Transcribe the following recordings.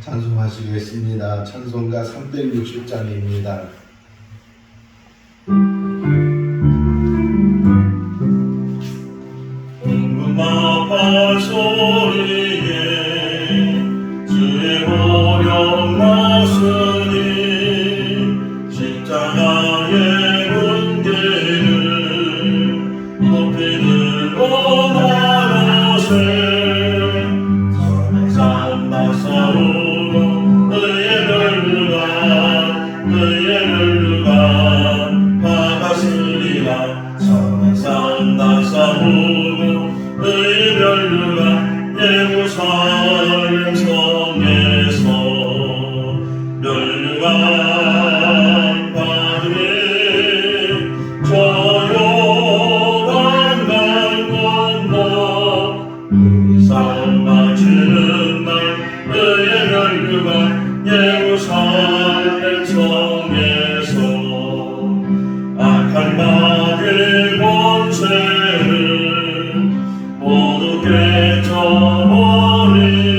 찬송하시겠습니다. 찬송가 360장입니다. 나팔 소리에 주의 보령 나으니 십자가의 문제를 높이 들고 나가세 사랑산 나사오로 너의 멸류관 박았으리라 사랑산 나사오로 너의 멸류관 예루살렘 성에서 멸류관 받으니 저 요단강 건너 우리 삶 마치는 날 너의 멸류관 예루살렘 성에서 악한 마귀 권세를 모두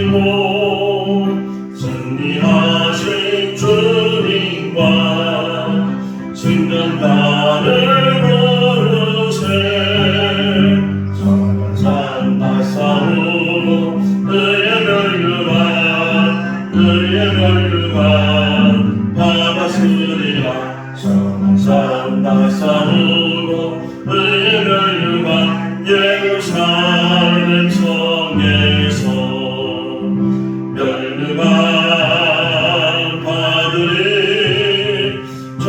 깨져버리고 승리하신 주님과 승전가를 부르세 성산 나사오로 너의 멸류관 받았으리라 성산 나사오로 너의 멸류관 예루살렘 성에서 멸류관 받으리 저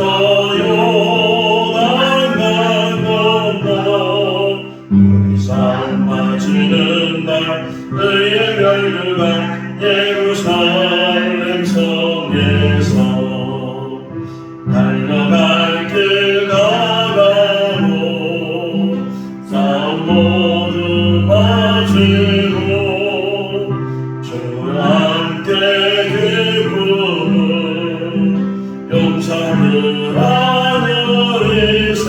요단강 건너 우리 삶 마치는 날 너의 멸류관 예루살렘 성에서 달려갈 길 가가로 싸움 모두 마치고 주와 함께 기쁨을 용서를 하늘이세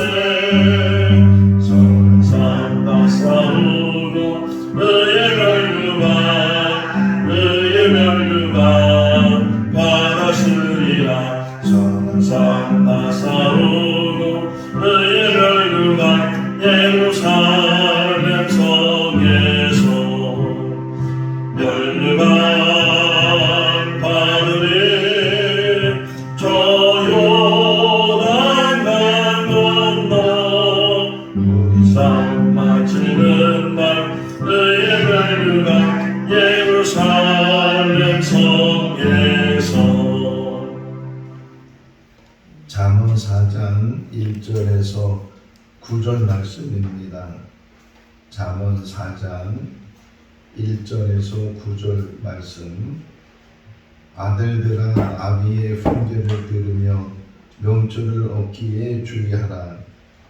성산 나사오로 너의 멸류관 받았으리라 성산 나사오로 너의 멸류관 예루살렘 성에서 멸류관 받으리 저 요단강 건너 우리 삶 마치는 날 너의 멸류관 예루살렘 성에서 잠언 4장 1절에서 9절 말씀입니다. 잠언 4장 1절에서 9절 말씀. 아들들아 아비의 훈계를 들으며 명철을 얻기에 주의하라.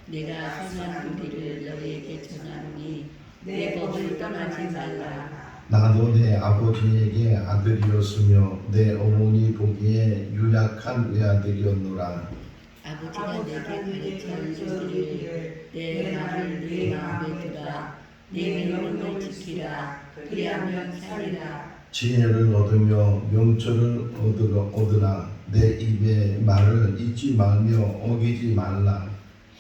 내가 선한 길을 너희에게 전하노니 내 법을 떠나지 말라. 나도 내 아버지에게 아들이었으며 내 어머니 보기에 유약한 외아들이었노라. 아버지가 내게 가르쳐 주기를 내 말을 네 마음에 두라. 네 명령을 지키라. 그리하면 살리라. 지혜를 얻으며 명철을 얻으라. 내 입의 말을 잊지 말며 어기지 말라.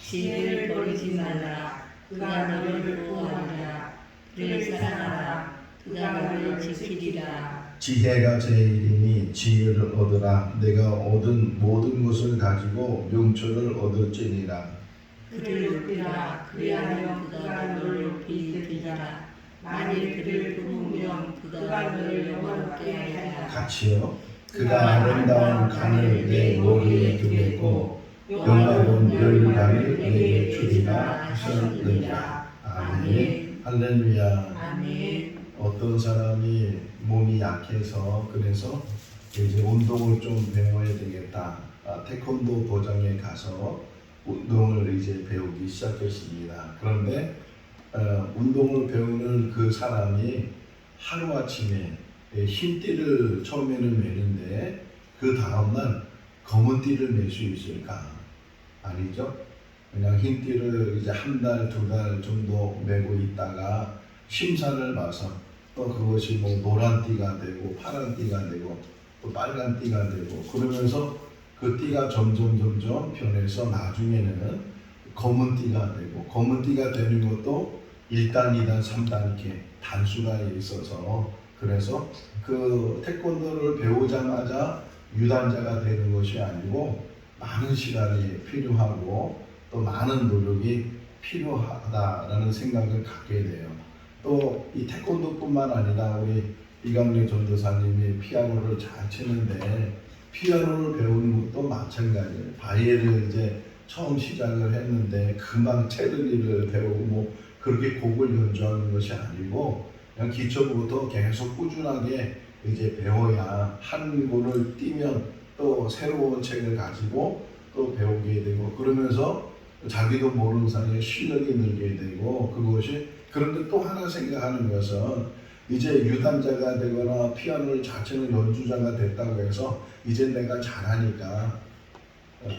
지혜를 버리지 말라. 그가 너를 보호하리라. 그를 사랑하라. 그가 너를 지키리라. 지혜가 제일이니 지혜를 얻으라. 내가 얻은 모든 것을 가지고 명철을 얻을지니라. 그를 높이라. 그리하면 그가 너를 높이 들리라. 만일 그를 품으면 그가 너를 영원롭게 하리라. 같이요. 그가 아름다운 간을 내 머리에 두겠고 영화로운 멸류관을 내게 주리라 하셨느니라. 아멘. 할렐루야. 아멘. 어떤 사람이 몸이 약해서 그래서 이제 운동을 좀 배워야 되겠다. 태권도 도장에 가서 운동을 이제 배우기 시작했습니다. 그런데 운동을 배우는 그 사람이 하루아침에 흰띠를 처음에는 매는데 그 다음날 검은 띠를 낼 수 있을까? 아니죠? 그냥 흰띠를 이제 한 달, 두 달 정도 메고 있다가 심사를 봐서 또 그것이 뭐 노란 띠가 되고 파란 띠가 되고 또 빨간 띠가 되고 그러면서 그 띠가 점점 변해서 나중에는 검은 띠가 되고 검은 띠가 되는 것도 1단, 2단, 3단 이렇게 단수가 있어서 그래서 그 태권도를 배우자마자 유단자가 되는 것이 아니고 많은 시간이 필요하고 또 많은 노력이 필요하다라는 생각을 갖게 돼요. 또 이 태권도뿐만 아니라 우리 이강래 전도사님이 피아노를 잘 치는데 피아노를 배우는 것도 마찬가지예요. 바이엘을 이제 처음 시작을 했는데 금방 체르니를 배우고 뭐 그렇게 곡을 연주하는 것이 아니고 그냥 기초부터 계속 꾸준하게 이제 배워야 한 권을 띄면 또 새로운 책을 가지고 또 배우게 되고 그러면서 자기도 모르는 사이에 실력이 늘게 되고 그것이 그런데 또 하나 생각하는 것은 이제 유단자가 되거나 피아노를 잘 치는 연주자가 됐다고 해서 이제 내가 잘하니까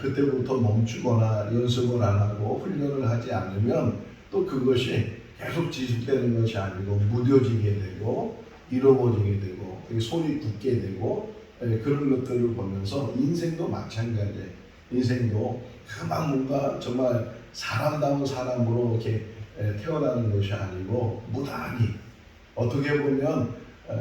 그때부터 멈추거나 연습을 안 하고 훈련을 하지 않으면 또 그것이 계속 지속되는 것이 아니고 무뎌지게 되고 잃어버리게 되고 손이 굳게 되고 그런 것들을 보면서 인생도 마찬가지예요. 인생도 그만 뭔가 정말 사람다운 사람으로 이렇게 태어나는 것이 아니고 무단히 어떻게 보면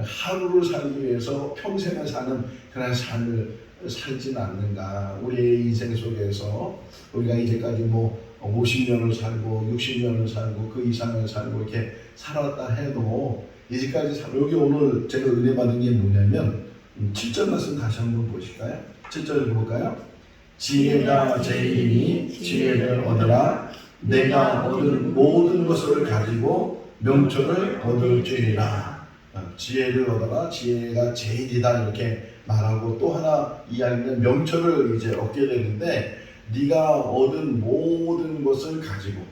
하루를 살기 위해서 평생을 사는 그런 삶을 살진 않는가. 우리의 인생 속에서 우리가 이제까지 뭐 50년을 살고 60년을 살고 그 이상을 살고 이렇게 살았다 해도 이제까지 여기 오늘 제가 은혜 받은 게 뭐냐면 7절 말씀 다시 한번 보실까요? 7절 읽어볼까요? 지혜가 제이니 지혜를 얻으라. 내가 얻은 모든 것을 가지고 명철을 얻을지니라. 지혜를 얻어라. 지혜가 제일이다 이렇게 말하고 또 하나 이야기는 명철을 이제 얻게 되는데 네가 얻은 모든 것을 가지고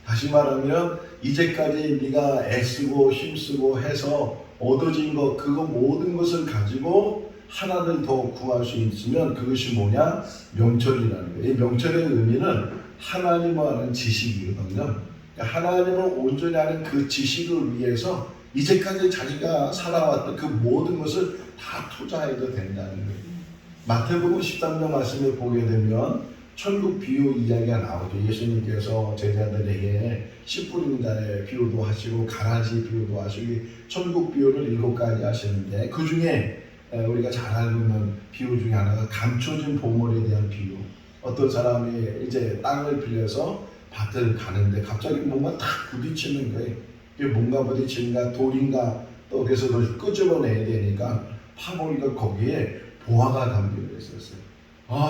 다시 말하면 이제까지 네가 애쓰고 힘쓰고 해서 얻어진 것 그거 모든 것을 가지고 하나를 더 구할 수 있으면 그것이 뭐냐? 명철이라는 거예요. 이 명철의 의미는 하나님을 아는 지식이거든요. 그러니까 하나님을 온전히 아는 그 지식을 위해서 이제까지 자기가 살아왔던 그 모든 것을 다 투자해도 된다는 거예요. 마태복음 13장 말씀을 보게 되면 천국 비유 이야기가 나오죠. 예수님께서 제자들에게 씨 뿌리는 자의 비유도 하시고 가라지 비유도 하시고 천국 비유를 7가지 하시는데 그 중에 우리가 잘 알고 있는 비유 중에 하나가 감춰진 보물에 대한 비유. 어떤 사람이 이제 땅을 빌려서 밭을 가는데 갑자기 뭔가 탁 부딪히는 거예요. 이게 뭔가 부딪히는가 돌인가 또 그래서 그걸 끄집어내야 되니까 파보니까 거기에 보화가 담겨 있었어요.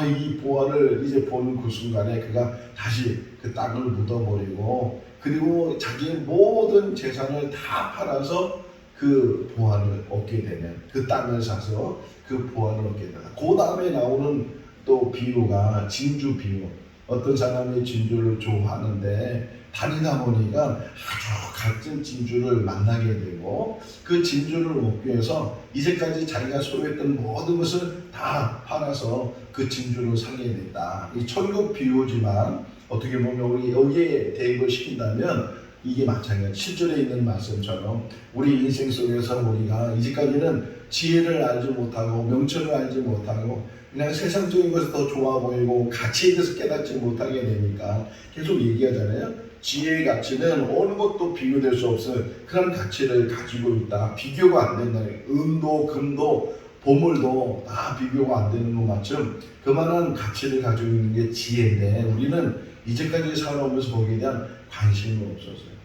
이 보화를 이제 보는 그 순간에 그가 다시 그 땅을 묻어버리고 그리고 자기의 모든 재산을 다 팔아서 그 보화를 얻게 되면 그 땅을 사서 그 보화를 얻게 되다. 그 다음에 나오는 또 비유가 진주 비유. 어떤 사람이 진주를 좋아하는데 다니다 보니까 아주 값진 진주를 만나게 되고 그 진주를 얻기 위해서 이제까지 자기가 소유했던 모든 것을 다 팔아서 그 진주를 사게 됐다. 이 천국 비유지만 어떻게 보면 우리 여기에 대입을 시킨다면 이게 마찬가지. 7절에 있는 말씀처럼 우리 인생 속에서 우리가 이제까지는 지혜를 알지 못하고 명철을 알지 못하고 그냥 세상적인 것이 더 좋아 보이고 가치에 대해서 깨닫지 못하게 되니까 계속 얘기하잖아요. 지혜의 가치는 어느 것도 비교될 수 없는 그런 가치를 가지고 있다. 비교가 안 된다. 은도 금도 보물도 다 비교가 안 되는 것만큼 그만한 가치를 가지고 있는 게 지혜인데 우리는 이제까지 살아오면서 거기에 대한 관심이 없었어요.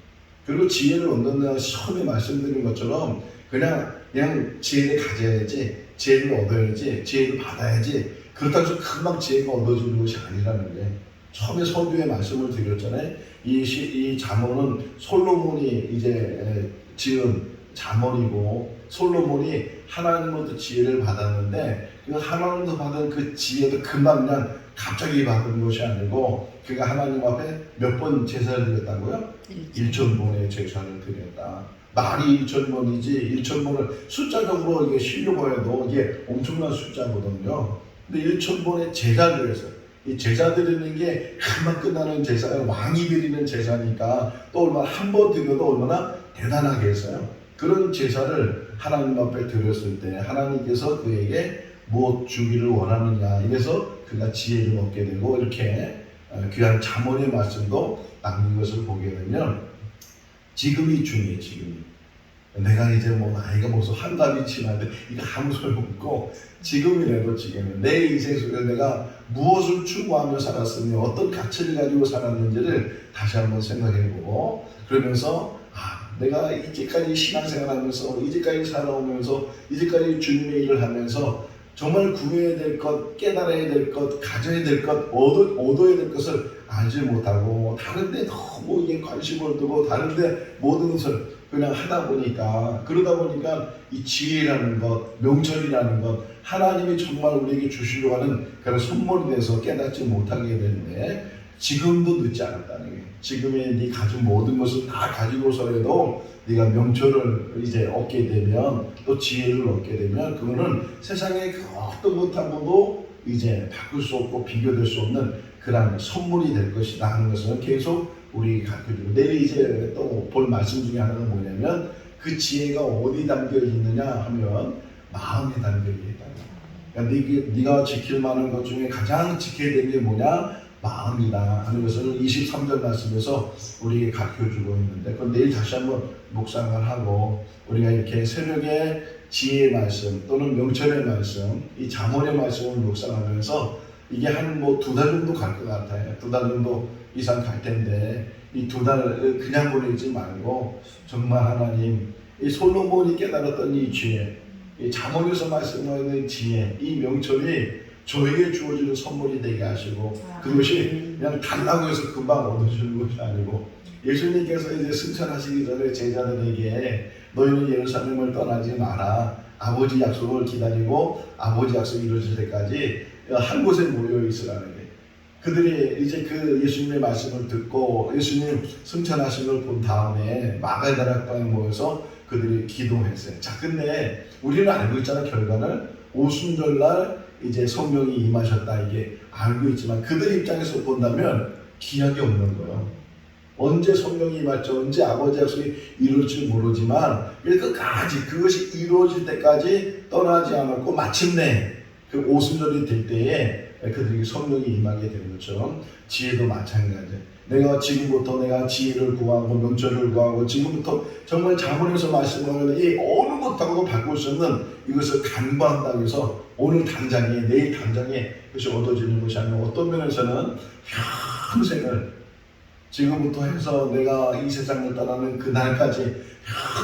그리고 지혜를 얻는다고 처음에 말씀드린 것처럼 그냥 지혜를 가져야지, 지혜를 얻어야지, 지혜를 받아야지 그렇다고 해서 금방 지혜가 얻어지는 것이 아니라는 게 처음에 서두에 말씀을 드렸잖아요. 이 잠언은 솔로몬이 이제 지은 잠언이고 솔로몬이 하나님으로부터 지혜를 받았는데 그 하나님으로부터 받은 그 지혜도 금방 그냥 갑자기 받은 것이 아니고 그가 하나님 앞에 몇 번 제사를 드렸다고요? 1,000번의 제사를 드렸다. 말이 1,000번이지 1,000번을 숫자적으로 이게 쉬려고 해도 이게 엄청난 숫자거든요. 근데 1,000번의 제사를 드렸어요. 이 제사 드리는 게 금방 끝나는 제사예요. 왕이 드리는 제사니까 또 얼마나 한 번 드려도 얼마나 대단하게 했어요. 그런 제사를 하나님 앞에 드렸을 때 하나님께서 그에게 무엇 주기를 원하느냐, 이래서 그가 지혜를 얻게 되고 이렇게 귀한 잠언의 말씀도 남긴 것을 보게 되면 지금이 중요해. 지금이. 내가 이제 뭐 나이가 벌써 한갑이 지났는데 이거 아무 소용없고, 지금이라도 지금은 내 인생 속에 내가 무엇을 추구하며 살았으며 어떤 가치를 가지고 살았는지를 다시 한번 생각해보고, 그러면서 내가 이제까지 신앙생활하면서 이제까지 살아오면서 이제까지 주님의 일을 하면서 정말 구해야 될 것, 깨달아야 될 것, 가져야 될 것, 얻어야 될 것을 알지 못하고 다른데 너무 이게 관심을 두고 다른데 모든 것을 그냥 하다 보니까, 그러다 보니까 이 지혜라는 것, 명철이라는 것, 하나님이 정말 우리에게 주시려고 하는 그런 선물에 대해서 깨닫지 못하게 되는데, 지금도 늦지 않았다는 게, 지금의 네 가진 모든 것을 다 가지고서라도 네가 명철을 이제 얻게 되면, 또 지혜를 얻게 되면, 그거는 세상에 그 어떤 것하고도 이제 바꿀 수 없고 비교될 수 없는 그런 선물이 될 것이다 하는 것을 계속 우리 가르쳐주고, 내일 이제 또 볼 말씀 중에 하나가 뭐냐면, 그 지혜가 어디 담겨 있느냐 하면 마음에 담겨 있다. 그러니까 네가 지킬 만한 것 중에 가장 지켜야 되는 게 뭐냐? 마음이다 하는 것을 23절 말씀에서 우리에게 가르쳐주고 있는데, 그건 내일 다시 한번 묵상을 하고, 우리가 이렇게 새벽에 지혜의 말씀 또는 명철의 말씀, 이 잠언의 말씀을 묵상하면서 이게 한 뭐 2달 정도 갈 것 같아요. 2달 정도 이상 갈 텐데, 이 2달 그냥 보내지 말고 정말 하나님, 이 솔로몬이 깨달았던 이 지혜, 이 잠언에서 말씀하는 지혜, 이 명철이 저에게 주어지는 선물이 되게 하시고, 그것이 그냥 달라고 해서 금방 얻어주는 것이 아니고, 예수님께서 이제 승천하시기 전에 제자들에게 너희는 예루살렘을 떠나지 마라, 아버지 약속을 기다리고 아버지 약속이 이루어질 때까지 한 곳에 모여 있으라는 게, 그들이 이제 그 예수님의 말씀을 듣고 예수님 승천하신 걸 본 다음에 마가다락방에 모여서 그들이 기도했어요. 자, 근데 우리는 알고 있잖아. 결과는 오순절날 이제 성령이 임하셨다, 이게 알고 있지만 그들 입장에서 본다면 기약이 없는 거예요. 언제 성령이 임할지, 언제 아버지 약속이 이루어질지 모르지만 끝까지 그것이 이루어질 때까지 떠나지 않았고, 마침내 그 오순절이 될 때에 그들에게 성령이 임하게 되는 것처럼 지혜도 마찬가지예요. 내가 지금부터 내가 지혜를 구하고 명철을 구하고, 지금부터 정말 잠언에서 말씀하는 이 어느 것하고도 바꿀 수 없는 이것을 간구한다고 해서 오늘 당장에, 내일 당장에 그것이 얻어지는 것이 아니고, 어떤 면에서는 평생을, 지금부터 해서 내가 이 세상을 떠나는 그날까지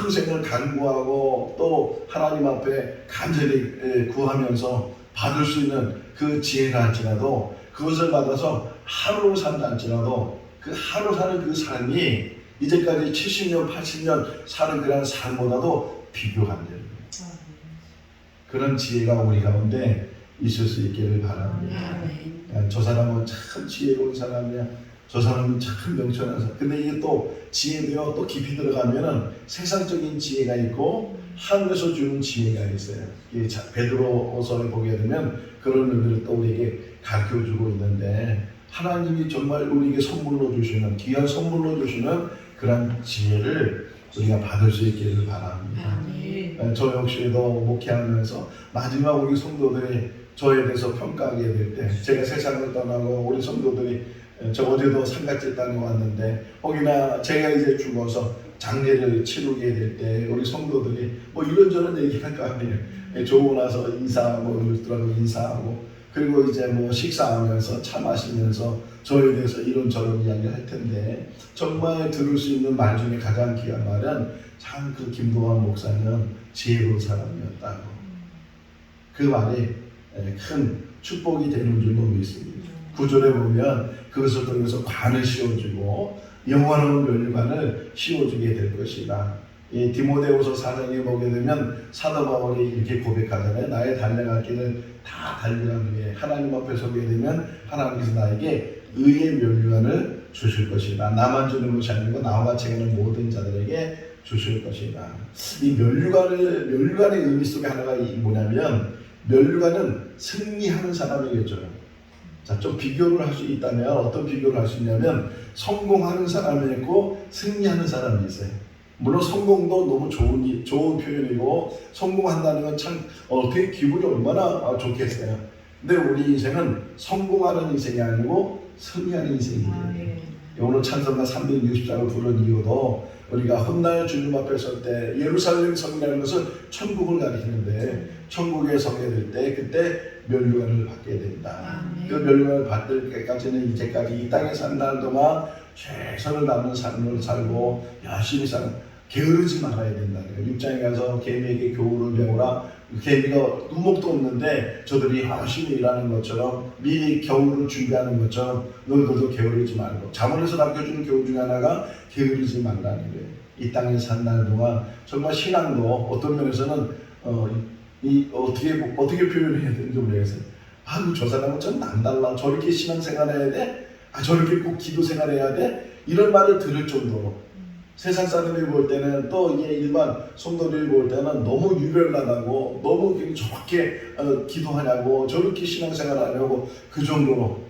평생을 간구하고 또 하나님 앞에 간절히 구하면서 받을 수 있는 그 지혜가 할지라도, 그것을 받아서 하루 산다 할지라도 그 하루 사는 그 삶이 이제까지 70년, 80년 사는 그런 삶보다도 비교가 안 되는 거예요. 그런 지혜가 우리 가운데 있을 수 있기를 바랍니다. 저 사람은 참 지혜로운 사람이야, 저 사람은 참 명철한 사람. 근데 이게 또 지혜도요, 또 깊이 들어가면은 세상적인 지혜가 있고 하늘에서 주는 지혜가 있어요. 베드로서에 보게 되면 그런 의미를 또 우리에게 가르쳐주고 있는데, 하나님이 정말 우리에게 선물로 주시는, 귀한 선물로 주시는 그런 지혜를 우리가 받을 수 있기를 바랍니다. 저 역시도 목회하면서 마지막 우리 성도들이 저에 대해서 평가하게 될 때, 제가 세상을 떠나고 우리 성도들이, 저 어제도 상갓집 다녀왔는데 혹이나 제가 이제 죽어서 장례를 치르게 될 때 우리 성도들이 뭐 이런저런 얘기할 거 아니에요. 조고 나서 인사하고 이러더라고, 인사하고, 그리고 이제 뭐 식사하면서 차 마시면서 저에 대해서 이런저런 이야기를 할 텐데, 정말 들을 수 있는 말 중에 가장 귀한 말은 참 그 김동환 목사는 지혜로운 사람이었다고. 그 말이 큰 축복이 되는 줄로 믿습니다. 9절에 보면 그것을 통해서 관을 씌워주고 영원한 면류관을 씌워주게 될 것이다. 이 디모데후서 4장에 보게 되면 사도 바울이 이렇게 고백하잖아요. 나의 달려갈 길을 다 달리라는 게, 하나님 앞에 서게 되면 하나님께서 나에게 의의 면류관을 주실 것이다. 나만 주는 것이 아니고 나와 같이 가는 모든 자들에게 주실 것이다. 이 면류관의 의미 속에 하나가 뭐냐면, 면류관은 승리하는 사람이겠죠. 자, 좀 비교를 할 수 있다면 어떤 비교를 할 수 있냐면, 성공하는 사람이 있고 승리하는 사람이 있어요. 물론 성공도 너무 좋은 표현이고 성공한다는 건 참 되게 기분이 얼마나 좋겠어요. 근데 우리 인생은 성공하는 인생이 아니고 승리하는 인생이에요. 오늘 찬송가 364를 부른 이유도 우리가 훗날 주님 앞에 설 때 예루살렘 성이라는 것은 천국을 가리키는데 천국에 서게 될 때 그때 면류관을 받게 된다. 그 면류관을 받을 때까지는 이제까지 이 땅에 산다는 동안 최선을 다하는 삶을 살고 열심히 사는 게으르지 말아야 된다는 거예요. 육장에 가서 개미에게 교훈을 배우라. 개미가 눈목도 없는데 저들이 열심히 일하는 것처럼 미리 겨울을 준비하는 것처럼 너희들도 게으르지 말고 자문에서 남겨주는 교훈 중에 하나가 게으르지 말라는 거예요. 이 땅에 산다는 동안 정말 신앙도 어떤 면에서는 어떻게 표현해야 되는지 모르겠어요. 저 사람은 좀 남달라. 저렇게 신앙생활 해야 돼? 저렇게 꼭 기도생활 해야 돼? 이런 말을 들을 정도로 세상 사람이 볼 때는 또 일반 성도들이 볼 때는 너무 유별나다고 너무 저렇게 기도하냐고 저렇게 신앙생활 하냐고 그 정도로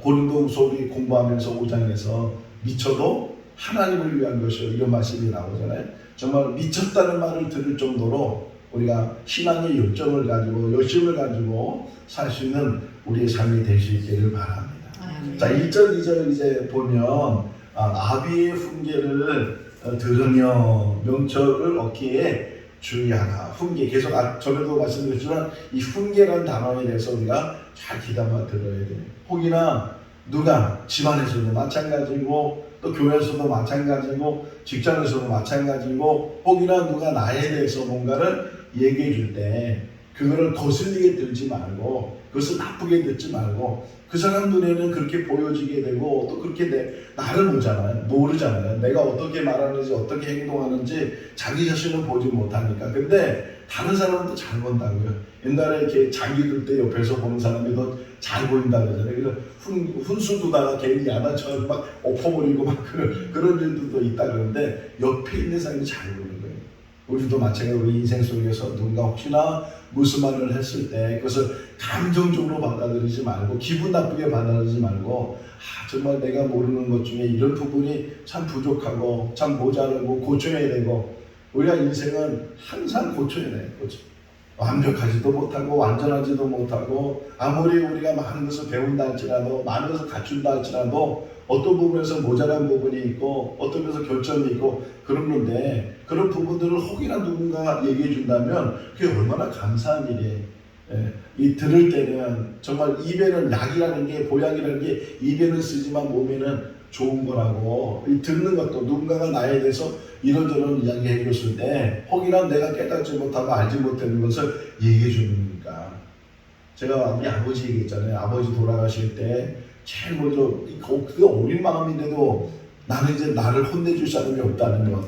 고린도후서 공부하면서 5장에서 미쳐도 하나님을 위한 것이요 이런 말씀이 나오잖아요. 정말 미쳤다는 말을 들을 정도로 우리가 신앙의 열정을 가지고 열심을 가지고 살 수 있는 우리의 삶이 될 수 있기를 바랍니다. 자 1절 2절 이제 보면 아비의 훈계를 들으며 명철을 얻기에 주의하라. 훈계 계속 전에도 말씀드렸지만 이 훈계라는 단어에 대해서 우리가 잘 귀담아 들어야 돼요. 혹이나 누가 집안에서도 마찬가지고 또 교회에서도 마찬가지고 직장에서도 마찬가지고 혹이나 누가 나에 대해서 뭔가를 얘기해 줄 때 그거를 거슬리게 들지 말고 그것을 나쁘게 듣지 말고 그 사람 눈에는 그렇게 보여지게 되고 또 그렇게 나를 모르잖아요. 내가 어떻게 말하는지 어떻게 행동하는지 자기 자신을 보지 못하니까. 근데 다른 사람은 또 잘 본다고요. 옛날에 이렇게 장기 둘 때 옆에서 보는 사람이 더 잘 보인다 그러잖아요. 그래서 훈수 두다가 괜히 야단처럼 막 엎어버리고 막 그런 일들도 있다 그러는데 옆에 있는 사람이 잘 보는 거예요. 우리도 마찬가지로 우리 인생 속에서 누군가 혹시나 무슨 말을 했을 때 그것을 감정적으로 받아들이지 말고 기분 나쁘게 받아들이지 말고 정말 내가 모르는 것 중에 이런 부분이 참 부족하고 참 모자라고 고쳐야 되고 우리가 인생은 항상 고쳐야 돼요. 완벽하지도 못하고 완전하지도 못하고 아무리 우리가 많은 것을 배운다 할지라도 많은 것을 갖춘다 할지라도 어떤 부분에서 모자란 부분이 있고 어떤 면에서 결점이 있고 그러는데 그런 부분들을 혹이나 누군가 얘기해 준다면 그게 얼마나 감사한 일이에요. 이 들을 때는 정말 입에는 약이라는 게 보약이라는 게 입에는 쓰지만 몸에는 좋은 거라고 이 듣는 것도 누군가가 나에 대해서 이런저런 이야기 해줬을 때 혹이나 내가 깨닫지 못하고 알지 못하는 것을 얘기해 주는 거니까 제가 우리 아버지 얘기했잖아요. 아버지 돌아가실 때 제일 먼저 그 어린 마음인데도 나는 이제 나를 혼내줄 사람이 없다는 것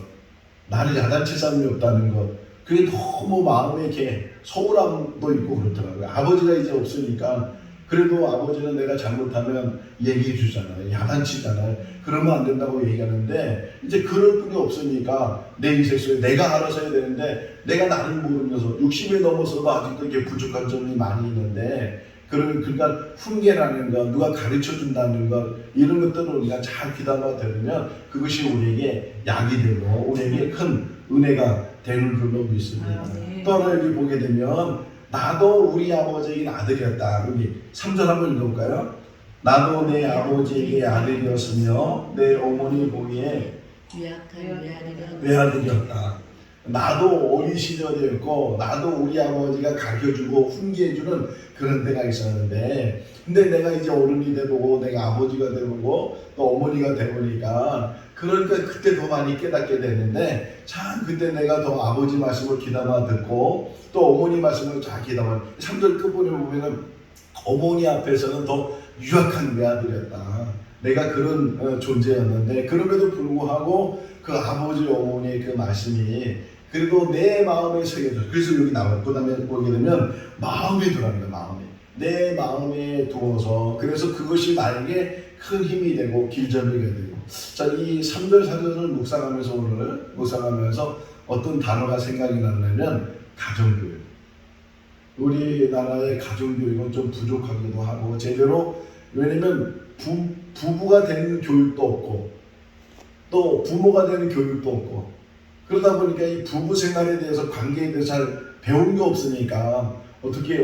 나를 야단칠 사람이 없다는 것 그게 너무 마음에 이렇게 서운함도 있고 그렇더라고요. 아버지가 이제 없으니까 그래도 아버지는 내가 잘못하면 얘기해 주잖아요. 야단치잖아요. 그러면 안 된다고 얘기하는데 이제 그럴 분이 없으니까 내 인생 속에 내가 알아서 해야 되는데 내가 나를 모르면서 60에 넘어서도 아직도 이렇게 부족한 점이 많이 있는데 그러니까 훈계라는 것, 누가 가르쳐준다는 것 이런 것들을 우리가 잘 귀담아 들으면 그것이 우리에게 약이 되고 우리에게 큰 은혜가 되는 줄로 믿습니다. 또 하나 여기 보게 되면 나도 우리 아버지에게 아들이었다. 여기 3절 한번 읽어볼까요? 나도 내 아버지에게 아들이었으며 내 어머니 보기에 외아들이었다. 나도 어린 시절이었고 나도 우리 아버지가 가르쳐주고 훈계해주는 그런 때가 있었는데 근데 내가 이제 어른이 되고 내가 아버지가 되고 또 어머니가 되보니까 그러니까 그때 더 많이 깨닫게 되는데 참 그때 내가 더 아버지 말씀을 귀담아 듣고 또 어머니 말씀을 잘 귀담아 3절 끝부분에 보면은 어머니 앞에서는 더 유약한 외아들이었다. 내가 그런 존재였는데 그럼에도 불구하고 그 아버지 어머니의 그 말씀이 그리고 내 마음에 새겨져. 그래서 여기 나와요. 그 다음에 보게 되면 마음에 들어갑니다. 내 마음에 두어서 그래서 그것이 나에게 큰 힘이 되고 길잡이가 되고 자, 이 3절 4절을 묵상하면서 어떤 단어가 생각이 나냐면 가정교육. 우리나라의 가정교육은 좀 부족하기도 하고 제대로 왜냐면 부부가 되는 교육도 없고 또 부모가 되는 교육도 없고 그러다 보니까 이 부부 생활에 대해서 관계에 대해서 잘 배운 게 없으니까 어떻게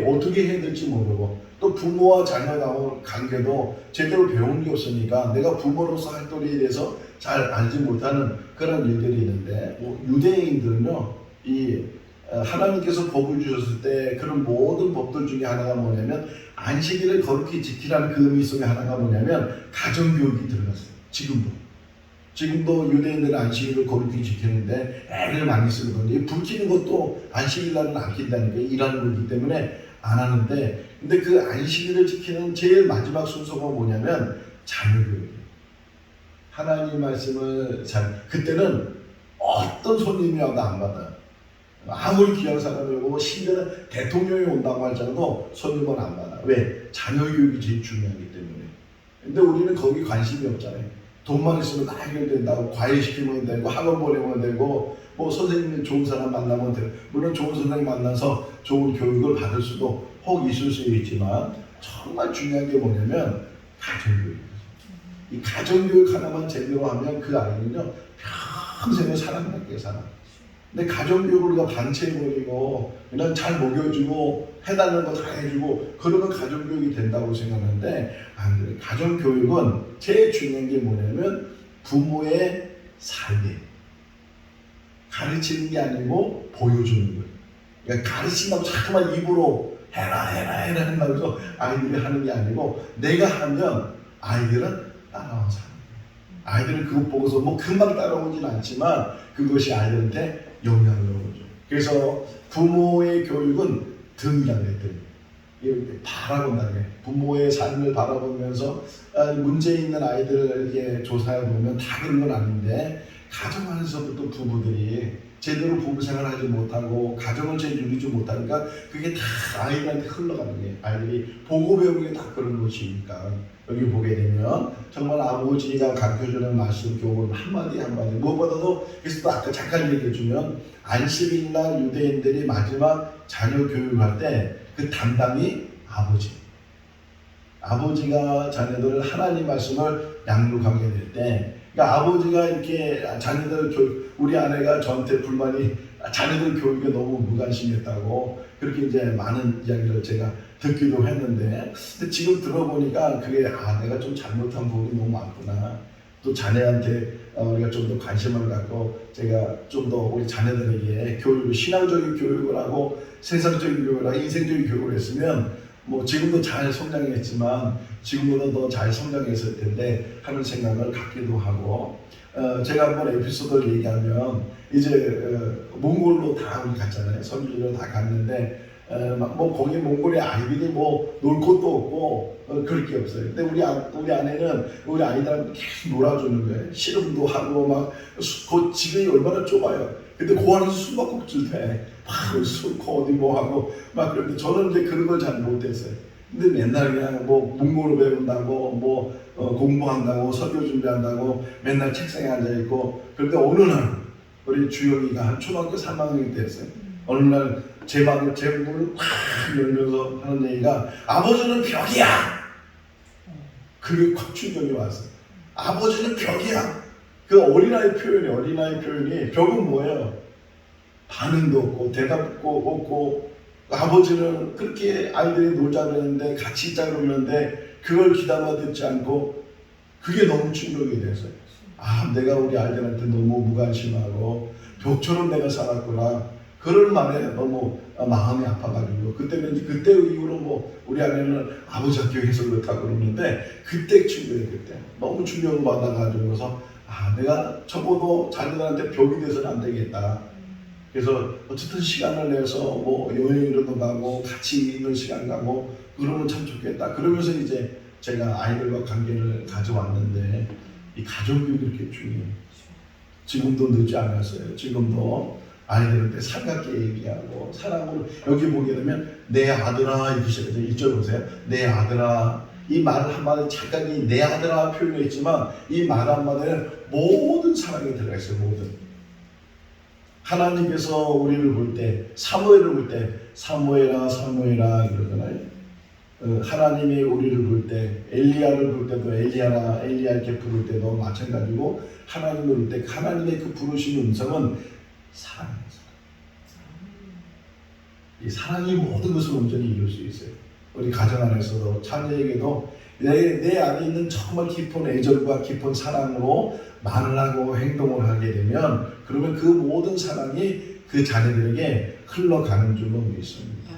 해야 될지 모르고 또 부모와 자녀 간의 관계도 제대로 배운 게 없으니까 내가 부모로서 할 도리에 대해서 잘 알지 못하는 그런 일들이 있는데 유대인들은요 이 하나님께서 법을 주셨을 때 그런 모든 법들 중에 하나가 뭐냐면 안식일을 거룩히 지키라는 그 의미 속에 하나가 뭐냐면 가정교육이 들어갔어요. 지금도 유대인들은 안식일을 거룩히 지키는데 애를 많이 쓰거든요. 불 켜는 것도 안식일 날은 안 킨다는 게 일하는 거기 때문에 안 하는데 근데 그 안식일을 지키는 제일 마지막 순서가 뭐냐면 자녀교육이에요. 하나님 말씀을 그때는 어떤 손님이 와도 안 받아요. 아무리 귀한 사람이 오고 심지어는 대통령이 온다고 할지라도 손님은 안 받아. 왜? 자녀 교육이 제일 중요하기 때문에. 근데 우리는 거기 관심이 없잖아요. 돈만 있으면 다 해결된다고 과외시키면 되고 학원 보내면 되고 뭐 선생님이 좋은 사람 만나면 되고 물론 좋은 선생님 만나서 좋은 교육을 받을 수도 혹 있을 수 있지만 정말 중요한 게 뭐냐면 가정교육이에요. 이 가정교육 하나만 제대로 하면 그 아이는요 평생을 사랑받게 살아. 근데 가정교육을 우리가 방치해버리고 그냥 잘 먹여주고 해달라는 거 다 해주고 그러면 가정교육이 된다고 생각하는데 안 그래. 가정교육은 제일 중요한 게 뭐냐면 부모의 삶이에요. 가르치는 게 아니고 보여주는 거예요. 그러니까 가르친다고 자꾸만 입으로 해라 한다고 해서 아이들이 하는 게 아니고 내가 하면 아이들은 따라와서 하는 거예요. 아이들은 그것 보고서 뭐 금방 따라오진 않지만 그것이 아이들한테 영향을 오죠. 그래서 부모의 교육은 등이라고 했더니 이렇게 바라본다는 게 부모의 삶을 바라보면서 문제 있는 아이들을 이렇게 조사해 보면 다 그런 건 아닌데 가정 안에서부터 부부들이 제대로 부부 생활하지 못하고 가정을 제대로 이루지 못하니까 그게 다 아이들한테 흘러가는 게 아이들이 보고 배우는 게 다 그런 것이니까 여기 보게 되면 정말 아버지가 가르쳐주는 말씀 교훈 한마디 무엇보다도 그래서 또 아까 잠깐 얘기해주면 안식일날 유대인들이 마지막 자녀 교육할 때 그 담당이 아버지가 자녀들을 하나님 말씀을 양육하게 될 때 그러니까 아버지가 이렇게 자녀들 교육 우리 아내가 저한테 불만이 자녀들 교육에 너무 무관심했다고 그렇게 이제 많은 이야기를 제가 듣기도 했는데 근데 지금 들어보니까 그게 내가 좀 잘못한 부분이 너무 많구나. 또 자녀한테 우리가 좀 더 관심을 갖고 제가 좀 더 우리 자녀들에게 교육을 신앙적인 교육을 하고 세상적인 교육을 하고 인생적인 교육을 했으면 뭐 지금도 잘 성장했지만 지금보다 더 잘 성장했을 텐데 하는 생각을 갖기도 하고 제가 한번 에피소드를 얘기하면 이제 몽골로 다 우리 갔잖아요. 선주로 다 갔는데 뭐 거기 몽골의 아이들이 뭐 놀 곳도 없고 그럴 게 없어요. 근데 우리 아내는 우리 아이들한테 계속 놀아주는 거예요. 씨름도 하고 막 그 집이 얼마나 좁아요. 근데 그 안에서 숨바꼭질 돼. 막 술고 어디 뭐 하고 막 그런데 저는 이제 그런 걸 잘 못했어요. 근데 맨날 그냥 뭐 문고를 배운다고 뭐 공부한다고 설교 준비한다고 맨날 책상에 앉아 있고 그런데 어느 날 우리 주영이가 한 초등학교 3학년 때였어요. 어느 날 제 문을 확 열면서 하는 얘기가 아버지는 벽이야. 그게 확 충격이 왔어요. 아버지는 벽이야. 그 어린아이 표현이 벽은 뭐예요? 반응도 없고 대답도 없고 아버지는 그렇게 아이들이 놀자 그러는데 같이 있자 그러는데 그걸 귀담아 듣지 않고 그게 너무 충격이 됐어요. 내가 우리 아이들한테 너무 무관심하고 벽처럼 내가 살았구나. 그런 말에 너무 마음이 아파가지고 그때 이후로 뭐 우리 아내는 아버지 학교에서 그렇다고 그러는데 그때 너무 충격을 받아가지고서 내가 적어도 자녀들한테 벽이 돼서는 안 되겠다. 그래서 어쨌든 시간을 내서 뭐 여행이라도 가고 같이 있는 시간 가고 그러면 참 좋겠다. 그러면서 이제 제가 아이들과 관계를 가져왔는데 이 가족교육이 이렇게 중요해요. 지금도 늦지 않았어요. 지금도 아이들한테 살갑게 얘기하고 사랑으로 여기 보게 되면 내 아들아 이렇게 시작해서 이쪽 보세요. 내 아들아 이 말 한마디 잠깐 내 아들아 표현했지만 이 말 한마디는 모든 사랑이 들어가 있어요. 모든 하나님께서 우리를 볼 때 사무엘을 볼 때 사무엘아 이러잖아요. 하나님이 우리를 부를 때, 엘리야를 부를 때도 엘리야 이렇게 부를 때도 마찬가지고, 하나님을 부를 때 하나님의 그 부르신 음성은 사랑입니다. 이 사랑이 모든 것을 온전히 이룰 수 있어요. 우리 가정 안에서도 자녀에게도 내 안에 있는 정말 깊은 애절과 깊은 사랑으로 말을 하고 행동을 하게 되면, 그러면 그 모든 사랑이 그 자녀들에게 흘러가는 줄로 믿습니다.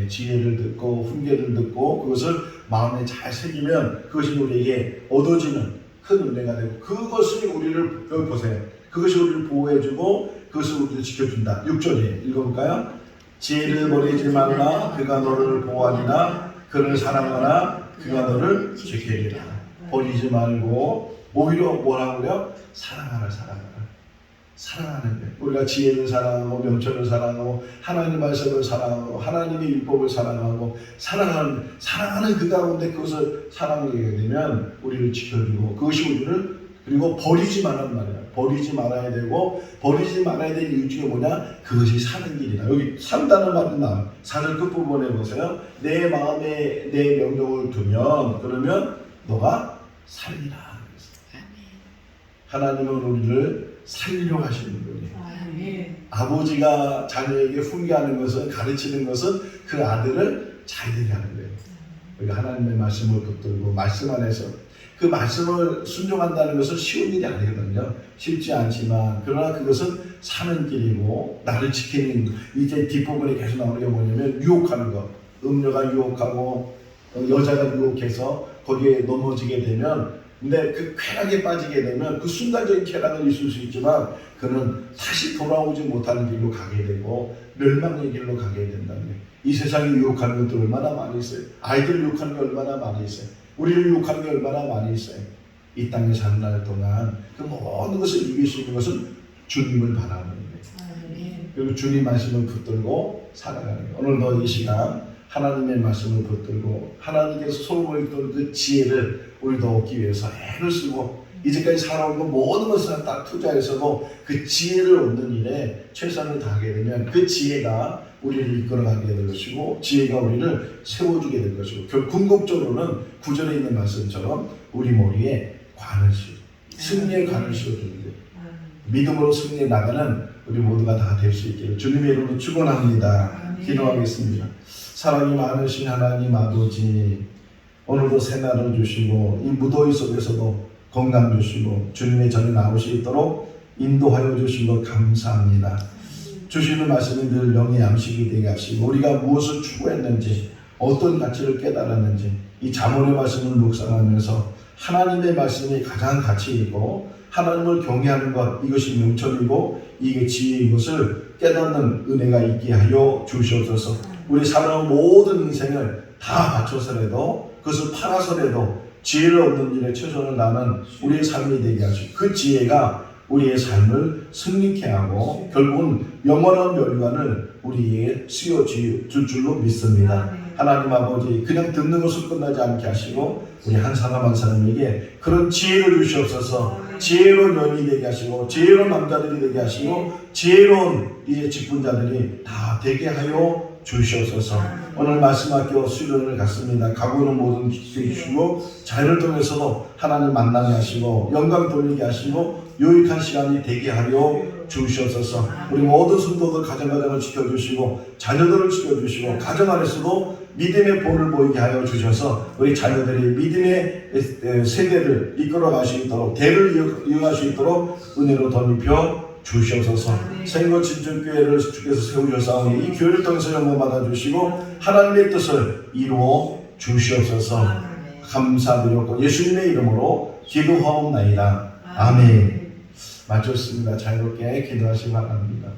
지혜를 듣고 훈계를 듣고 그것을 마음에 잘 새기면 그것이 우리에게 얻어지는 큰 은혜가 되고, 그것이 우리를, 여기 보세요, 그것이 우리를 보호해주고 그것을 우리를 지켜준다. 6절에 읽어볼까요? 지혜를 버리지 말라. 그가 너를 보호하리라. 그를 사랑하라. 그가 너를 지키리라. 버리지 말고 오히려 뭐라고요? 사랑하라. 사랑하는 거예요. 우리가 지혜를 사랑하고 명철을 사랑하고 하나님의 말씀을 사랑하고 하나님의 율법을 사랑하고 사랑하는 그 가운데 그것을 사랑하게 되면 우리를 지켜주고, 그것이 우리를, 그리고 버리지 말란 말이야. 버리지 말아야 되고, 버리지 말아야 될 이유 중에 뭐냐? 그것이 사는 길이다. 여기 산다는 말이 나와요. 4절 끝부분에 보세요. 내 마음에 내 명령을 두면, 그러면 너가 살리라. 하나님은 우리를 살리려고 하시는 분이에요. 아버지가 자녀에게 훈계하는 것은, 가르치는 것은 그 아들을 잘되게 하는 거예요. 우리가 하나님의 말씀을 붙들고 말씀 안에서 그 말씀을 순종한다는 것은 쉬운 일이 아니거든요. 쉽지 않지만, 그러나 그것은 사는 길이고, 나를 지키는, 이제 뒷부분에 계속 나오는 게 뭐냐면 유혹하는 것. 음료가 유혹하고 여자가 유혹해서 거기에 넘어지게 되면, 근데 그 쾌락에 빠지게 되면 그 순간적인 쾌락은 있을 수 있지만 그는 다시 돌아오지 못하는 길로 가게 되고 멸망의 길로 가게 된다는 거예요. 이 세상에 유혹하는 것도 얼마나 많이 있어요. 아이들을 유혹하는 게 얼마나 많이 있어요. 우리를 유혹하는 게 얼마나 많이 있어요. 이 땅에 사는 날 동안 그 모든 것을 이길 수 있는 것은 주님을 바라는 거예요. 그리고 주님 말씀을 붙들고 살아가는 거예요. 오늘도 이 시간 하나님의 말씀을 붙들고 하나님께서 소금을 뚫은 그 지혜를 우리도 얻기 위해서 애를 쓰고 이제까지 살아온 그 모든 것을 다 투자해서도 그 지혜를 얻는 일에 최선을 다하게 되면 그 지혜가 우리를 이끌어가게 될 것이고, 지혜가 우리를 세워주게 될 것이고, 궁극적으로는 9절에 있는 말씀처럼 우리 머리에 관을 씌워, 승리의 관을 씌워주는 거예요. 믿음으로 승리해 나가는 우리 모두가 다 될 수 있기를 주님의 이름으로 축원합니다. 기도하겠습니다. 사랑이 많으신 하나님 아버지, 오늘도 새날을 주시고 이 무더위 속에서도 건강 주시고 주님의 전에 나올 수 있도록 인도하여 주신 것 감사합니다. 주시는 말씀이 늘 영의 양식이 되게 하시고, 우리가 무엇을 추구했는지, 어떤 가치를 깨달았는지 이 잠언의 말씀을 묵상하면서 하나님의 말씀이 가장 가치 있고 하나님을 경외하는 것, 이것이 명철이고 이게 지혜인 것을 깨닫는 은혜가 있게 하여 주시옵소서. 우리 살아온 모든 인생을 다 바쳐서라도, 그것을 팔아서라도 지혜를 얻는 일에 최선을 다하는 우리의 삶이 되게 하시고, 그 지혜가 우리의 삶을 승리케 하고 결국은 영원한 멸관을 우리에게 씌워줄 줄로 믿습니다. 하나님 아버지, 그냥 듣는 것을 끝나지 않게 하시고 우리 한 사람 한 사람에게 그런 지혜를 주시옵소서. 지혜로운 연인이 되게 하시고 지혜로운 남자들이 되게 하시고 지혜로운 이제 직분자들이 다 되게 하여 주시옵소서. 오늘 말씀학교 수련을 갖습니다. 가고는 모든 기회 주시고 자유를 통해서도 하나님 만나게 하시고 영광 돌리게 하시고 유익한 시간이 되게 하여 주시옵소서. 우리 모든 성도들 가정가정을 지켜주시고 자녀들을 지켜주시고 가정 안에서도 믿음의 본을 보이게 하여 주셔서 우리 자녀들이 믿음의 세대를 이끌어 갈 수 있도록, 대를 이어갈 수 있도록 은혜로 덧입혀 주시옵소서. 생거 진정교회를 주께서 세우셨사오니 이 교회를 통해서 영광 받아주시고 하나님의 뜻을 이루어 주시옵소서. 감사드렸고 예수님의 이름으로 기도하옵나이다. 아멘. 마쳤습니다. 자유롭게 기도하시기 바랍니다.